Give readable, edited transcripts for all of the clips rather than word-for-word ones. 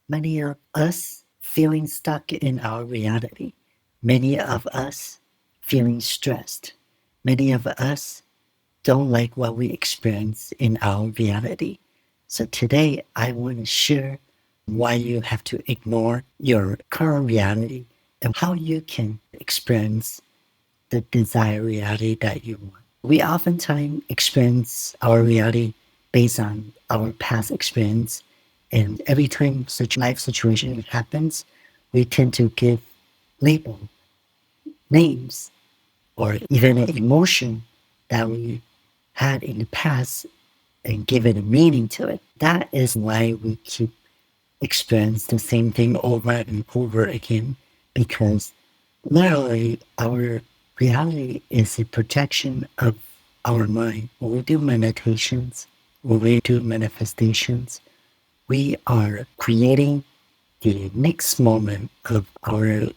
Many of us feeling stuck in our reality. Many of us feeling stressed. Many of us don't like what we experience in our reality. So today I want to share why you have to ignore your current reality and how you can experience the desired reality that you want. We oftentimes experience our reality based on our past experience. And every time such life situation happens, we tend to give label, names, or even an emotion that we had in the past and give it a meaning to it. That is why we keep experience the same thing over and over again, because literally our reality is a projection of our mind. When we do meditations, when we do manifestations, we are creating the next moment of our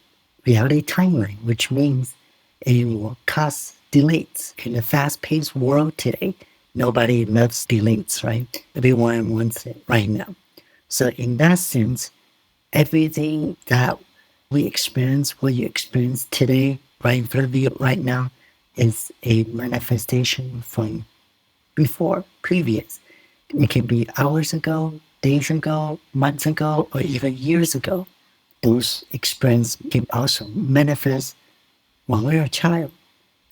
reality timeline, which means it will cause delays. In a fast-paced world today, nobody loves delays, right? Everyone wants it right now. So in that sense, everything that we experience, what you experience today, right in front of you right now, is a manifestation from before, previous. It can be hours ago, days ago, months ago, or even years ago. Those experiences can also manifest when we're a child.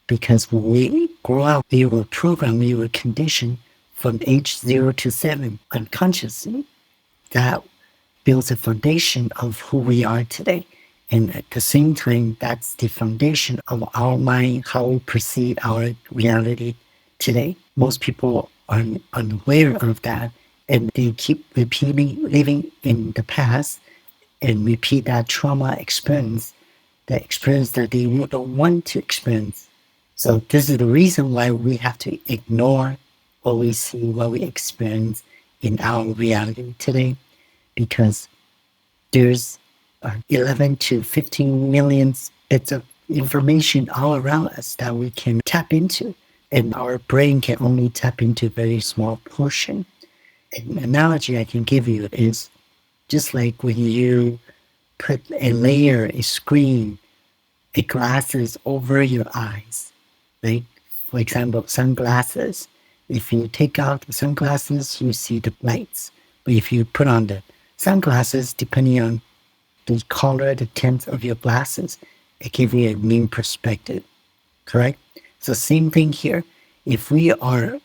Because when we grow up, we were programmed, we were conditioned from age 0 to 7 unconsciously. That builds a foundation of who we are today. And at the same time, that's the foundation of our mind, how we perceive our reality today. Most people are unaware of that, and they keep repeating, living in the past and repeat that trauma experience, the experience that they don't want to experience. So this is the reason why we have to ignore what we see, what we experience in our reality today, because there's 11 to 15 million bits of information all around us that we can tap into, and our brain can only tap into a very small portion. An analogy I can give you is just like when you put a layer, a screen, a glasses over your eyes, right? For example, sunglasses. If you take out the sunglasses, you see the lights. But if you put on the sunglasses, depending on the color, the tint of your glasses, it gives you a new perspective, correct? So same thing here. If we are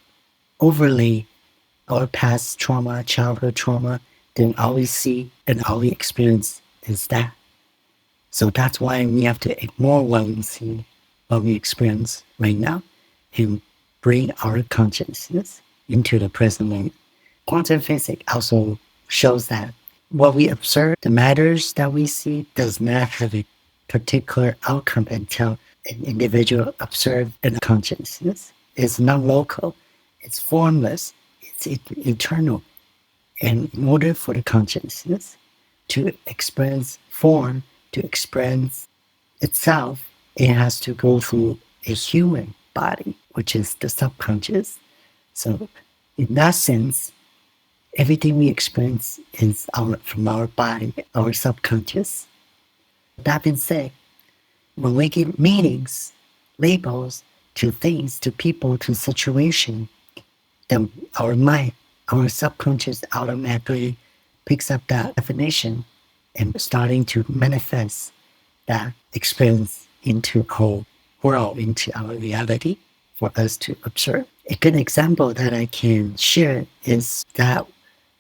overlay our past trauma, childhood trauma, then all we see and all we experience is that. So that's why we have to ignore what we see, what we experience right now, and bring our consciousness into the present moment. Quantum physics also shows that what we observe, the matters that we see, does not have a particular outcome until an individual observes in consciousness. It's not local, it's formless, it's eternal. And in order for the consciousness to experience form, to experience itself, it has to go through a human body, which is the subconscious. So in that sense, everything we experience is from our body, our subconscious. That being said, when we give meanings, labels to things, to people, to situation, then our mind, our subconscious automatically picks up that definition and starting to manifest that experience into our world, into our reality for us to observe. A good example that I can share is that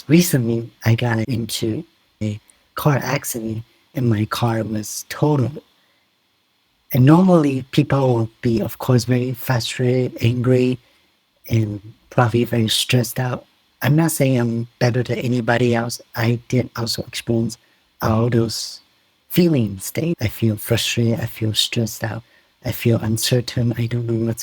recently I got into a car accident and my car was totaled. And normally people will be, of course, very frustrated, angry, and probably very stressed out. I'm not saying I'm better than anybody else. I did also experience all those feelings. I feel frustrated. I feel stressed out. I feel uncertain. I don't know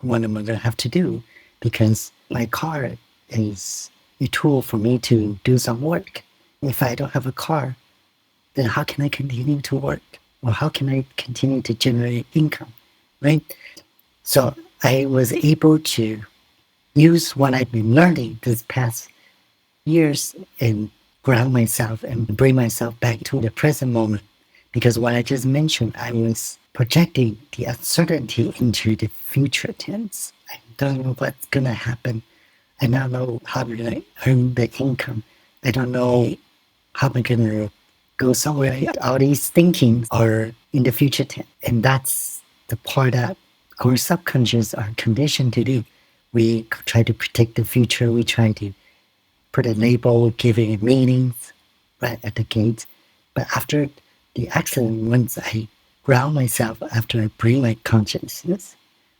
what am I going to have to do, because my car is a tool for me to do some work. If I don't have a car, then how can I continue to work? Or how can I continue to generate income, right? So I was able to use what I've been learning this past years and ground myself and bring myself back to the present moment. Because what I just mentioned, I was projecting the uncertainty into the future tense. I don't know what's going to happen. I don't know how I'm going to earn the income. I don't know how am I going to go somewhere. All these thinkings are in the future tense. And that's the part that our subconscious are conditioned to do. We try to predict the future. We try to put a label, giving it meanings right at the gate. But after the accident, once I ground myself, after I bring my consciousness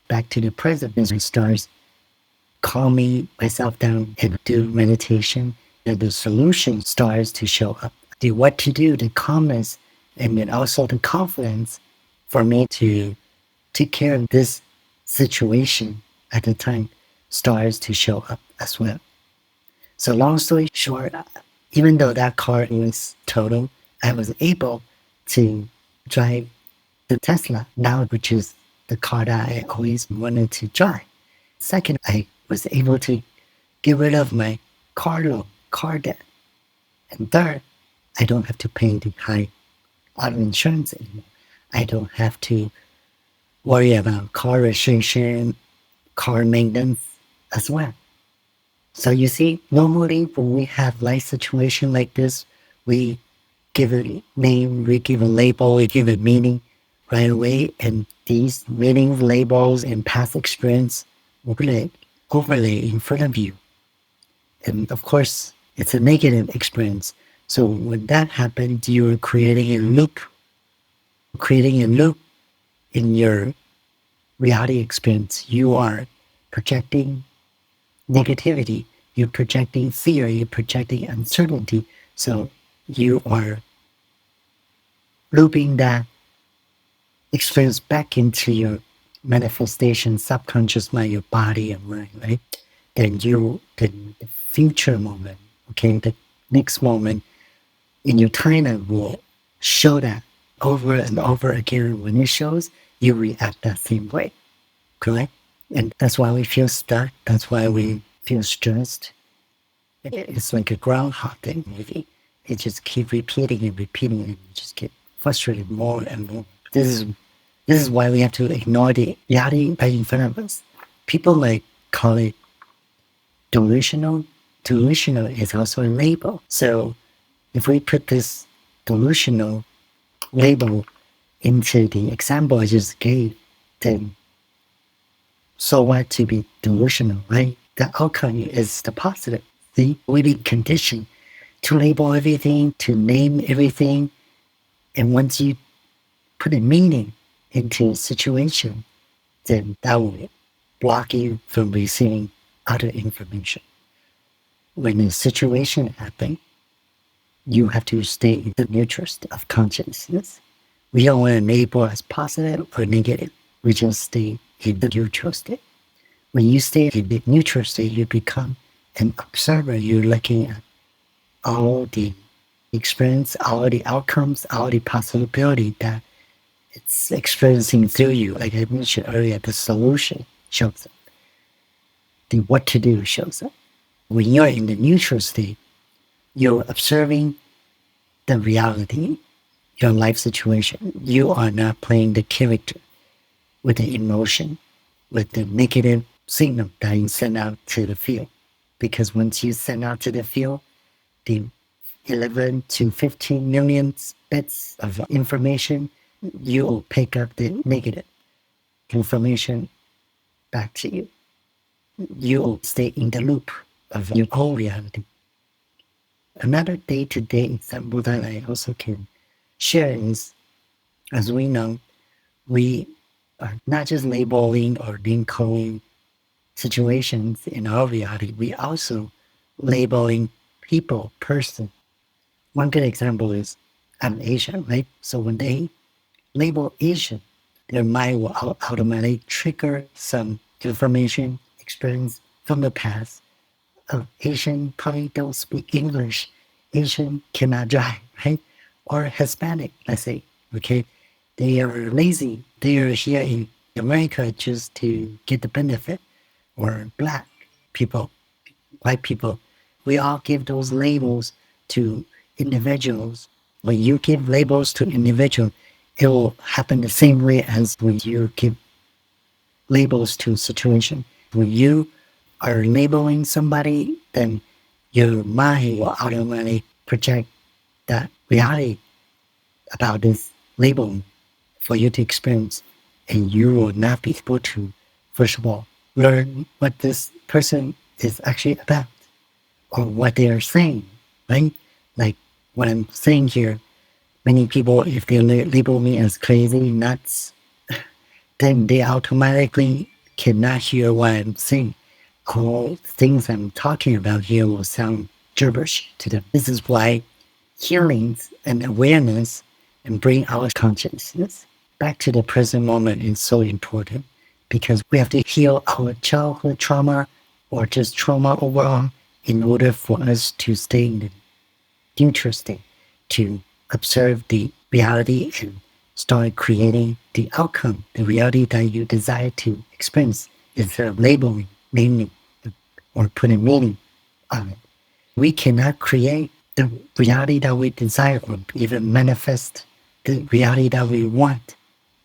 back to the present, and start calming myself down and do meditation, and the solution starts to show up. The what to do, the calmness, and then also the confidence for me to take care of this situation at the time starts to show up as well. So long story short, even though that car was total, I was able to drive the Tesla now, which is the car that I always wanted to drive. Second, I was able to get rid of my car loan, car debt. And third, I don't have to pay the high auto insurance anymore. I don't have to worry about car registration, car maintenance as well. So you see, normally when we have life situation like this, we give it a name, we give a label, we give it meaning right away. And these meanings, labels, and past experience overlay in front of you. And of course, it's a negative experience. So when that happens, you're creating a loop in your reality experience. You are projecting negativity, you're projecting fear, you're projecting uncertainty. So you are looping that experience back into your manifestation, subconscious mind, your body and mind, right? Then the future moment, okay, the next moment in your timeline will show that over and over again. When it shows, you react that same way, correct? And that's why we feel stuck. That's why we feel stressed. It's like a groundhog thing movie. It just keep repeating and repeating, and you just get frustrated more and more. This is why we have to ignore the reality right in front of us. People might call it delusional. Delusional is also a label. So if we put this delusional label into the example I just gave, then so what to be delusional, right? The outcome is the positive. See, we be conditioned to label everything, to name everything. And once you put a meaning into a situation, then that will block you from receiving other information. When a situation happens, you have to stay in the neutral state of consciousness. We don't want to label as positive or negative. We just stay in the neutral state. When you stay in the neutral state, you become an observer. You're looking at all the experience, all the outcomes, all the possibility that it's experiencing through you. Like I mentioned earlier, the solution shows up. The what to do shows up. When you're in the neutral state, you're observing the reality, your life situation. You are not playing the character with the emotion, with the negative signal that you send out to the field. Because once you send out to the field, the 11 to 15 million bits of information, you will pick up the negative information back to you. You will stay in the loop of your own reality. Another day-to-day example that I also can share is, as we know, we are not just labeling or linking situations in our reality, we also labeling people, person. One good example is I'm Asian, right? So when they label Asian, their mind will automatically trigger some information experience from the past. Oh, Asian probably don't speak English. Asian cannot drive, right? Or Hispanic, let's say, okay? They are lazy. They are here in America just to get the benefit. Or black people, white people. We all give those labels to individuals, when you give labels to individuals, it will happen the same way as when you give labels to situation. When you are labeling somebody, then your mind will automatically project that reality about this label for you to experience. And you will not be able to, first of all, learn what this person is actually about or what they are saying, right? Like what I'm saying here, many people, if they label me as crazy, nuts, then they automatically cannot hear what I'm saying. All things I'm talking about here will sound gibberish to them. This is why healings and awareness and bring our consciousness back to the present moment is so important, because we have to heal our childhood trauma or just trauma overall in order for us to stay in the future state, to observe the reality and start creating the outcome, the reality that you desire to experience, instead of labeling, naming, or putting meaning on it. We cannot create the reality that we desire or even manifest the reality that we want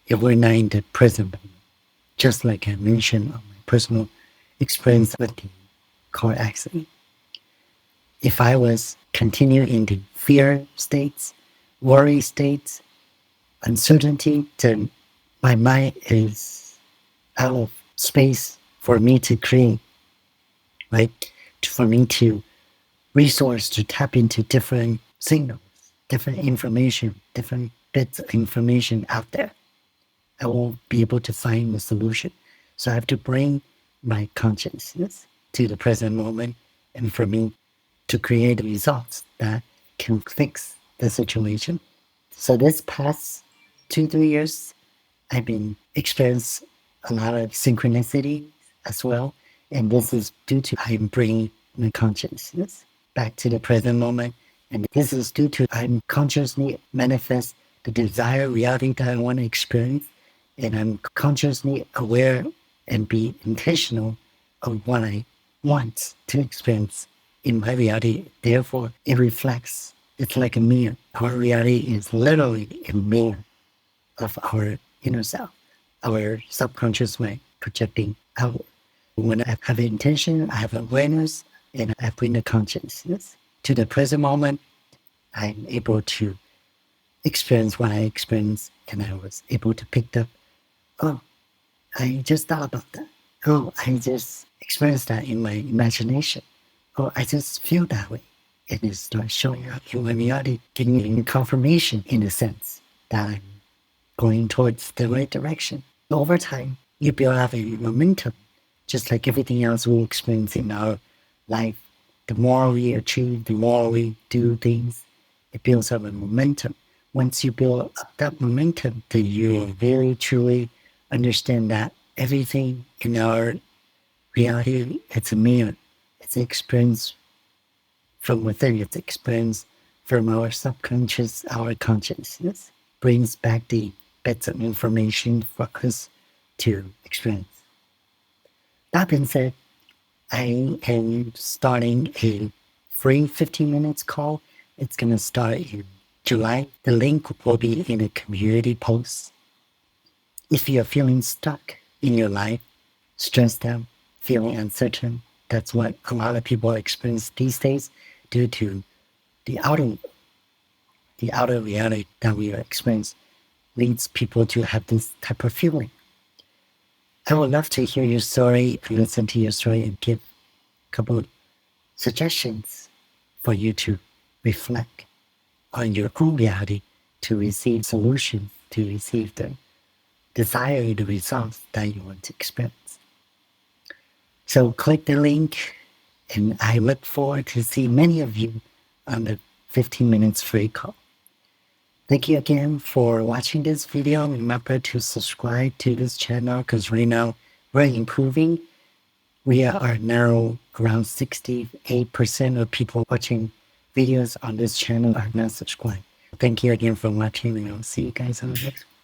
if we're not in the present moment. Just like I mentioned on my personal experience with the car accident. If I was continuing in the fear states, worry states, uncertainty, then my mind is out of space for me to create, right? For me to resource to tap into different signals, different information, different bits of information out there. I won't be able to find the solution. So I have to bring my consciousness to the present moment and for me to create results that can fix the situation. So this past 2-3 years, I've been experiencing a lot of synchronicity as well. And this is due to I'm bringing my consciousness back to the present moment. And this is due to I'm consciously manifest the desired reality that I want to experience. And I'm consciously aware and be intentional of what I want to experience in my reality. Therefore, it reflects. It's like a mirror. Our reality is literally a mirror of our inner self, our subconscious mind projecting outward. When I have intention, I have awareness, and I bring the consciousness to the present moment, I'm able to experience what I experienced, and I was able to pick up, oh, I just thought about that. Oh, I just experienced that in my imagination. Oh, I just feel that way. And it starts showing up in my reality, giving me confirmation in a sense that I'm going towards the right direction. Over time, you build up a momentum, just like everything else we experience in our life. The more we achieve, the more we do things, it builds up a momentum. Once you build up that momentum, then you very truly understand that everything in our reality, it's a mirror. It's an experience from within. It's experience from our subconscious, our consciousness brings back the bits of information for us to experience. That being said, I am starting a free 15 minutes call. It's going to start in July. The link will be in a community post. If you're feeling stuck in your life, stressed out, feeling uncertain, that's what a lot of people experience these days due to the outer reality that we experience leads people to have this type of feeling. I would love to hear your story, listen to your story, and give a couple of suggestions for you to reflect on your own reality, to receive solutions, to receive the desired results that you want to experience. So click the link, and I look forward to see many of you on the 15 minutes free call. Thank you again for watching this video. Remember to subscribe to this channel because right now we're improving. We are now around 68% of people watching videos on this channel are not subscribed. Thank you again for watching, and I'll see you guys on the next one.